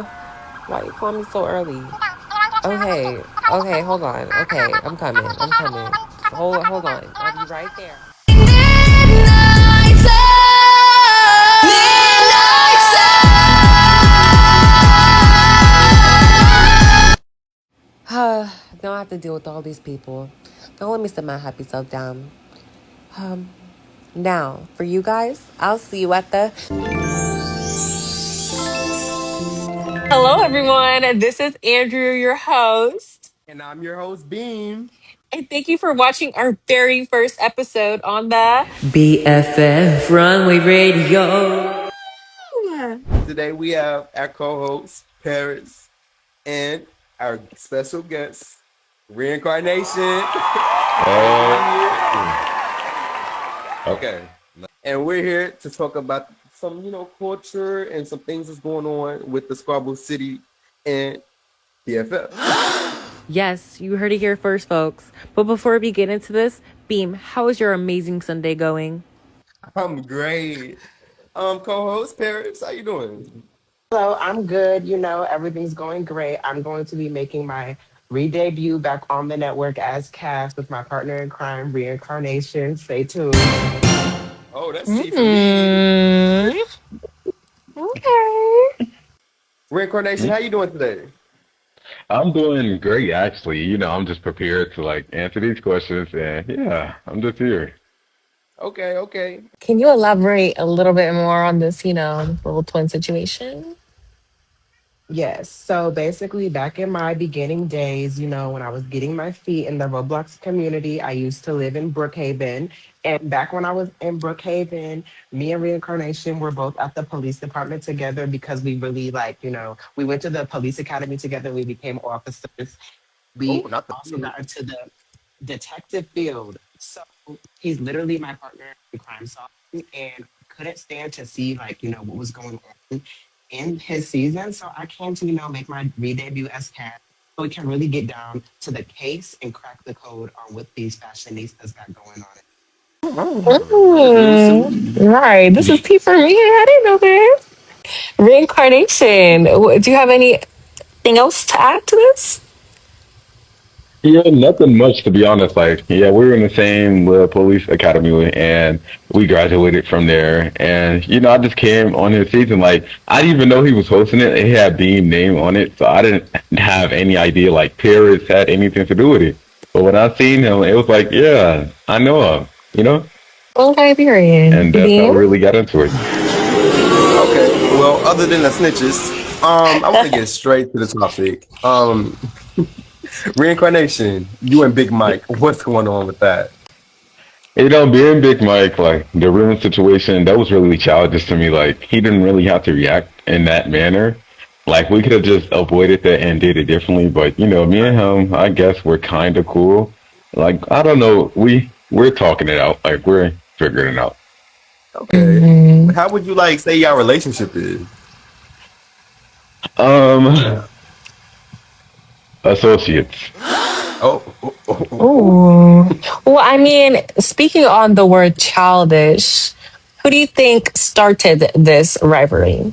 Why you call me so early? Okay, hold on. Okay, I'm coming. I'm coming. Hold on. I'll be right there. Midnight sun. Midnight Don't have to deal with all these people. Don't let me sit my happy self down. Um, Now, for you guys, I'll see you at the. Hello, everyone. This is Andrew, your host. And I'm your host, Beam. And thank you for watching our very first episode on the BFF Runway Radio. Today we have our co-host, Paris, and our special guest, Reincarnation. Oh, Okay. And we're here to talk about some, culture and some things that's going on with the Squabble City and BFF. Yes, you heard it here first, folks. But before we get into this, Beam, how is your amazing Sunday going? I'm great. Co-host, Paris, how you doing? Hello, I'm good. Everything's going great. I'm going to be making my re-debut back on the network as Cass with my partner in crime, Reincarnation. Stay tuned. Oh, that's T for me. Mm, okay. Reincarnation, how you doing today? I'm doing great actually. I'm just prepared to like answer these questions and yeah, I'm just here. Okay, okay. Can you elaborate a little bit more on this, little twin situation? Yes. So basically, back in my beginning days, when I was getting my feet in the Roblox community, I used to live in Brookhaven. And back when I was in Brookhaven, me and Reincarnation were both at the police department together because we really we went to the police academy together. We became officers. Oh, We not the also got into the detective field. So he's literally my partner in crime solving and couldn't stand to see what was going on in his season. So I came to, make my re-debut as Cat so we can really get down to the case and crack the code on what these fashionistas got going on. that's real soon. Right. This is P for me. I didn't know this. Reincarnation. Do you have anything else to add to this? Yeah, nothing much to be honest. Like, yeah, we were in the same police academy and we graduated from there. And I just came on his season. Like, I didn't even know he was hosting it. It had Beam name on it, so I didn't have any idea like Paris had anything to do with it. But when I seen him, it was like, yeah, I know him. You know, Okay, period. and that's how we Beam? really got into it. Okay. Well, other than the snitches, I want to get straight to the topic. Reincarnation. You and Big Mike. What's going on with that? Being Big Mike, like the room situation, that was really childish to me. Like he didn't really have to react in that manner. Like we could have just avoided that and did it differently. But me and him, I guess we're kind of cool. Like I don't know, we're talking it out. Like we're figuring it out. Okay. Mhm. How would you like say your relationship is? Um, associates. Oh, oh, oh, oh, oh. Ooh. Well, I mean, speaking on the word childish, who do you think started this rivalry?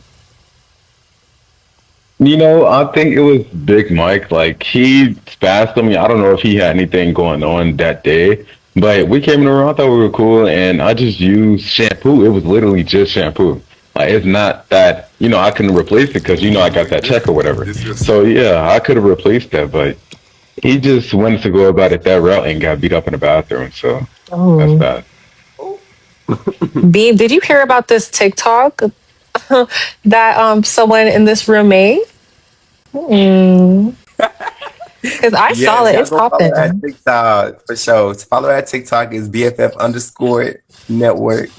I think it was Big Mike. Like he spazzed on me. I don't know if he had anything going on that day, but we came in the room. I thought we were cool, and I just used shampoo. It was literally just shampoo. Like it's not that I couldn't replace it because I got that check or whatever. So yeah, I could have replaced that, but he just wanted to go about it that route and got beat up in the bathroom. So that's Oh. that. Oh. Beam, did you hear about this TikTok that someone in this room made? Because I saw Yes, it. y'all It's go follow that popping. TikTok for sure. Follow that TikTok is BFF underscore network.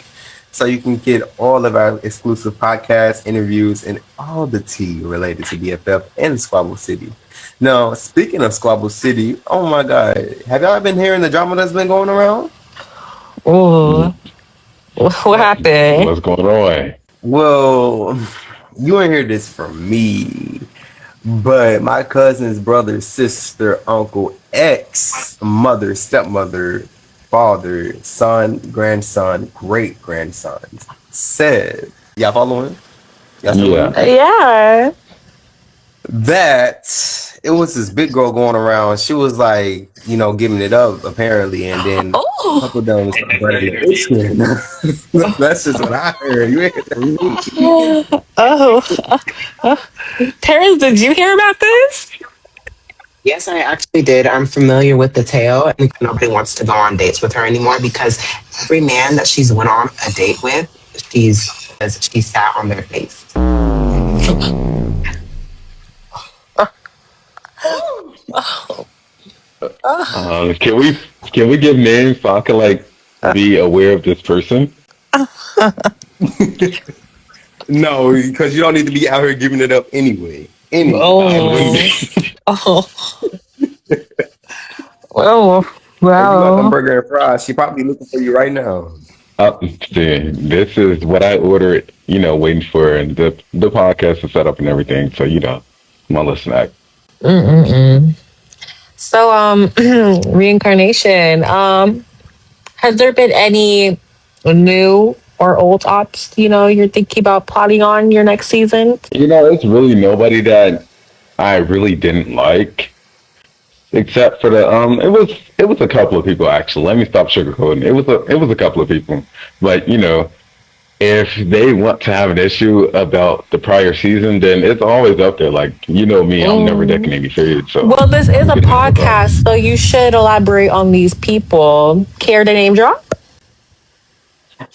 So you can get all of our exclusive podcasts, interviews, and all the tea related to BFF and Squabble City. Now, speaking of Squabble City, oh my God, have y'all been hearing the drama that's been going around? Ooh, what happened? What's going on? Well, you ain't hear this from me, but my cousin's brother, sister, uncle, ex, mother, stepmother, father, son, grandson, great grandson said, y'all following? Y'all still with Yeah. me? Yeah. that it was this big girl going around. She was like, giving it up apparently, and then a Oh, couple of them started burning their skin. That's just what I heard. You ain't heard that from me. oh, Terrence, did you hear about this? Yes, I actually did. I'm familiar with the tale, and nobody wants to go on dates with her anymore because every man that she's went on a date with, she sat on their face. Can we give names so I can like be aware of this person? No, because you don't need to be out here giving it up anyway. Anyway, I wouldn't. Oh, oh, oh, if you got them wow. burger and fries, she probably looking for you right now. See, this is what I ordered. Waiting for the podcast to set up and everything. So my little snack. Mm-mm-mm. So, reincarnation. Has there been any new or old ops, you're thinking about plotting on your next season? It's really nobody that I really didn't like, except for the it was a couple of people actually. Let me stop sugarcoating. It was a couple of people, but if they want to have an issue about the prior season, then it's always up there. Like me, I'm never Mm. taking any serious, so Well, this is we a can handle that. podcast, so you should elaborate on these people. Care to name drop?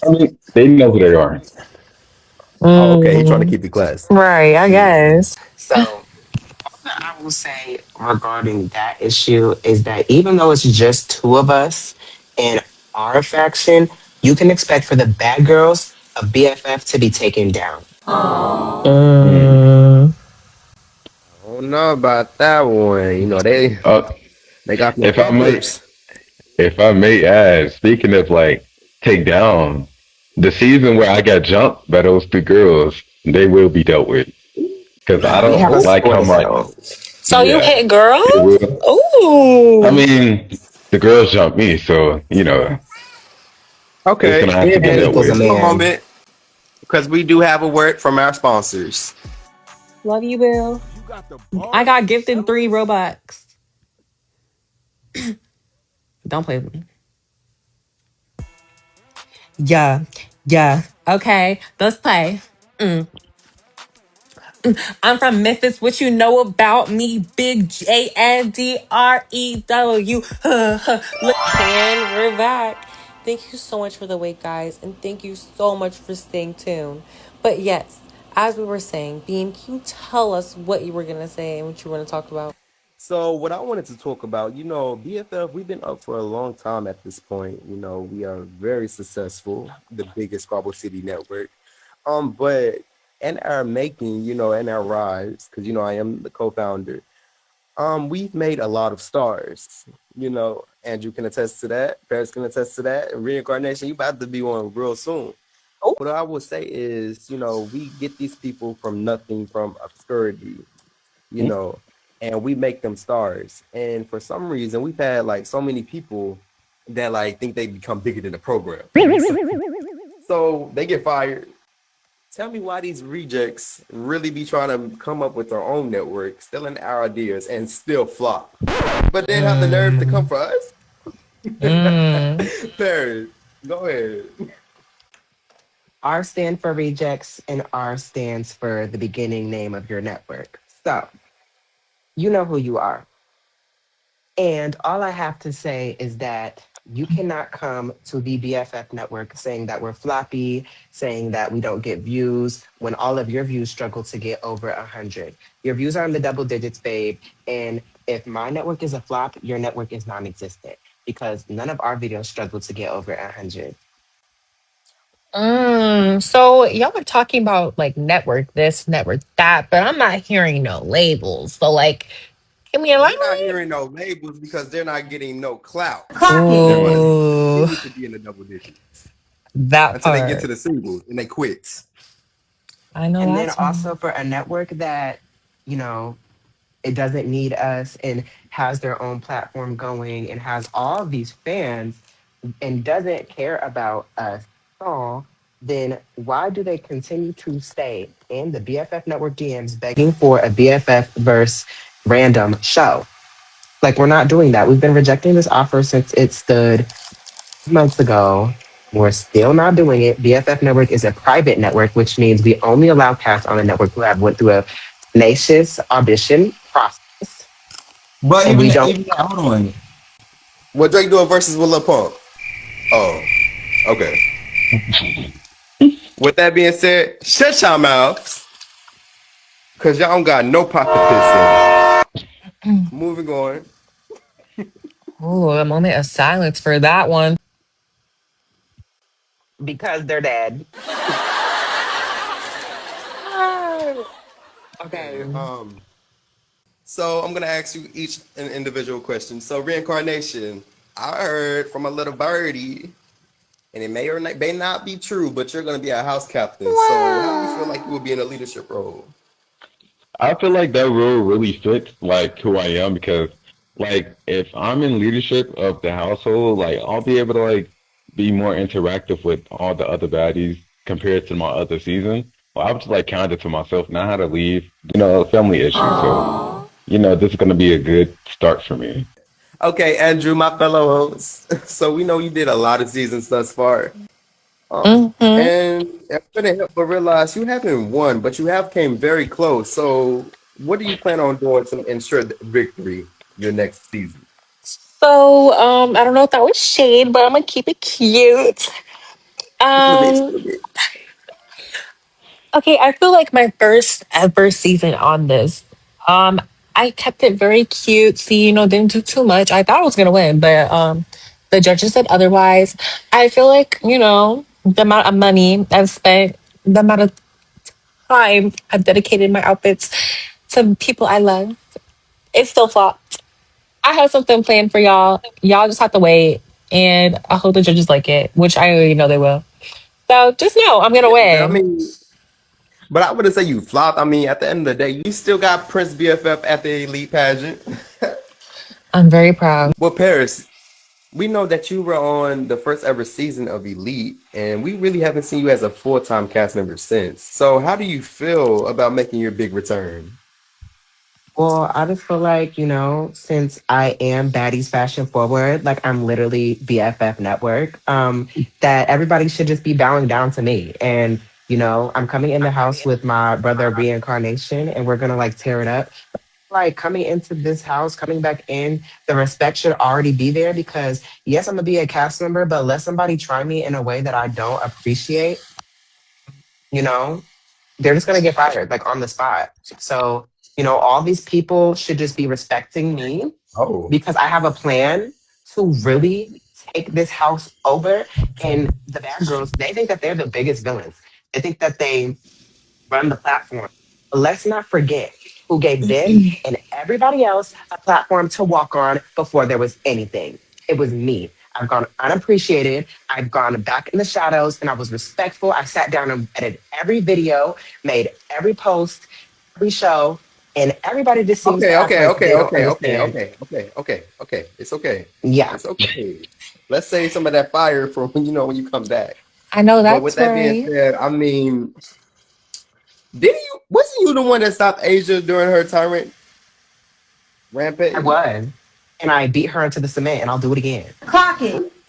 I mean, they know who they are. Oh, okay. He trying to Mm, keep it classy. right, I guess. So, what I will say regarding that issue is that even though it's just two of us in our faction, you can expect for the bad girls of BFF to be taken down. Mm. Mm, I don't know about that one. Uh, They got some if I may, peppers. if I may add, speaking of like take down, the season where I got jumped by those two girls, they will be dealt with because I We have a don't Oh, like score how to much. settle. so you Yeah, hit they girls? will. I Ooh. mean, the girls jumped me, so it's okay. gonna have to Fair be game And dealt equals a with. just a man. moment, because we do have a word from our sponsors. Love you, Bill. I got gifted 3 Robux. Don't play with me. Yeah, yeah. Okay, let's play. Mm. I'm from Memphis. What you know about me? Big JNDREW. And we're back. Thank you so much for the wait, guys, and thank you so much for staying tuned. But yes, as we were saying, Beam, can you tell us what you were gonna say and what you were gonna talk about? So, what I wanted to talk about, BFF, we've been up for a long time at this point. We are very successful, the biggest Scrabble City network. But in our making, in our rise, because I am the co-founder. We've made a lot of stars. Andrew can attest to that. Paris can attest to that. And reincarnation, you about to be one real soon. Oh. What I would say is, we get these people from nothing, from obscurity, you know, and we make them stars. And for some reason, we've had like so many people that like think they become bigger than the program. So they get fired. Tell me why these rejects really be trying to come up with their own network, stealing our ideas, and still flop. But they have the nerve to come Mm, for us? mm. Paris, go ahead. R stand for rejects and R stands for the beginning name of your network. So, you know who you are. And all I have to say is that you cannot come to the BFF network saying that we're floppy, saying that we don't get views, when all of your views struggle to get over 100. Your views are in the double digits, babe. And if my network is a flop, your network is non existent because none of our videos struggle to get over 100. So y'all are talking about like network this, network that, but I'm not hearing no labels. So like, can we You're not elaborate? hearing no labels because they're not getting no clout. So they're going to Ooh, continue to be in the double digits that until they get to part. the singles and they quit. I know And then that's also one. for a network that, you know, it doesn't need us and has their own platform going and has all these fans and doesn't care about us at all, then why do they continue to stay in the BFF Network DMs begging for a BFF verse random show? Like, we're not doing that. We've been rejecting this offer since it stood months ago. We're still not doing it. BFF Network is a private network, which means we only allow cast on the network who have went through a tenacious audition process, But and even we that, don't. even that, hold on. What Drake doing versus with Lil Pump? Oh, okay. With that being said, shut your mouths, cause y'all don't got no pot to piss in. Moving on. Oh, a moment of silence for that one. Because they're dead. Okay. Okay. So I'm gonna ask you each an individual question. So reincarnation, I heard from a little birdie, and it may or may not be true, but you're gonna be a house captain. So how do you feel like you will be in a leadership role? I feel like that role really fits like who I am because like if I'm in leadership of the household, like I'll be able to like be more interactive with all the other baddies compared to my other season. Well, I'm just like kind of to myself, not how to leave, a family issue. So, this is gonna be a good start for me. Okay, Andrew, my fellow host. So we know you did a lot of seasons thus far. Mm-hmm. And I couldn't help but realize you haven't won, but you have came very close. So what do you plan on doing to ensure victory your next season? So, I don't know if that was shade, but I'm gonna keep it cute. Little bit, Um, little bit. okay, I feel like my first ever season on this. Um, I kept it very cutesy, didn't do too much. I thought I was gonna win, but the judges said otherwise. I feel like, the amount of money I've spent, the amount of time I've dedicated my outfits to people I love, it's still flopped. I have something planned for y'all. Y'all just have to wait, and I hope the judges like it, which I already know they will. So just know I'm gonna Yeah, I win. mean, but I wouldn't say you flopped. I mean, at the end of the day, you still got Prince BFF at the elite pageant. I'm very proud. Well, Paris, we know that you were on the first ever season of Elite, and we really haven't seen you as a full-time cast member since. So, how do you feel about making your big return? Well, I just feel like, since I am Baddies Fashion Forward, like I'm literally BFF Network, that everybody should just be bowing down to me. And, I'm coming in the house with my brother Reincarnation, and we're gonna like tear it up. Like coming into this house, coming back in, the respect should already be there because yes, I'm gonna be a cast member, but let somebody try me in a way that I don't appreciate, you know, they're just gonna get fired like on the spot. So, all these people should just be respecting me Oh, because I have a plan to really take this house over. And the bad girls, they think that they're the biggest villains. They think that they run the platform. But let's not forget who gave them and everybody else a platform to walk on before there was anything. It was me. I've gone unappreciated. I've gone back in the shadows and I was respectful. I sat down and edited every video, made every post, every show, and everybody just seems to okay, act okay, like okay, they don't okay, okay, understand. okay, okay, okay, okay. It's okay. Yeah, It's okay. Let's save some of that fire for when when you come back. I know But with that's that being right. said, I mean, didn't you? Wasn't you the one that stopped Asia during her tyrant I rampage? was. And I beat her into the cement and I'll do it again.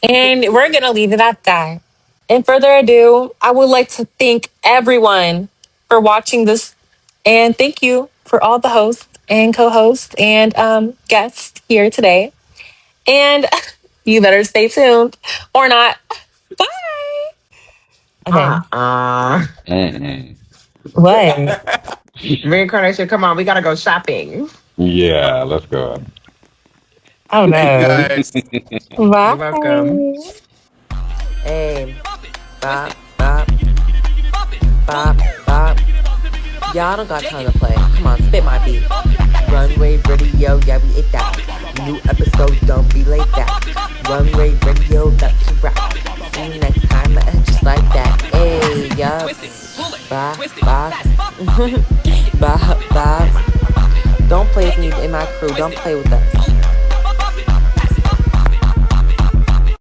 And we're gonna leave it at that. In further ado, I would like to thank everyone for watching this, and thank you for all the hosts and co-hosts and guests here today. And you better stay tuned or not. Bye. Okay. Uh-uh. Mm-mm. What? Reincarnation, come on, we gotta go shopping. Yeah, let's go. Oh Thank you no. guys. You're welcome. Bye. Hey, bop, bop, bop, bop. Y'all don't got time to play. Come on, spit my beat. Runway radio, yeah, we ate that. New episode, don't be late that. Runway radio, that's a wrap. See you next time, just like that. Hey, yup. Bop, bop. Bop, bop. Don't play with me and my crew. Don't play with us.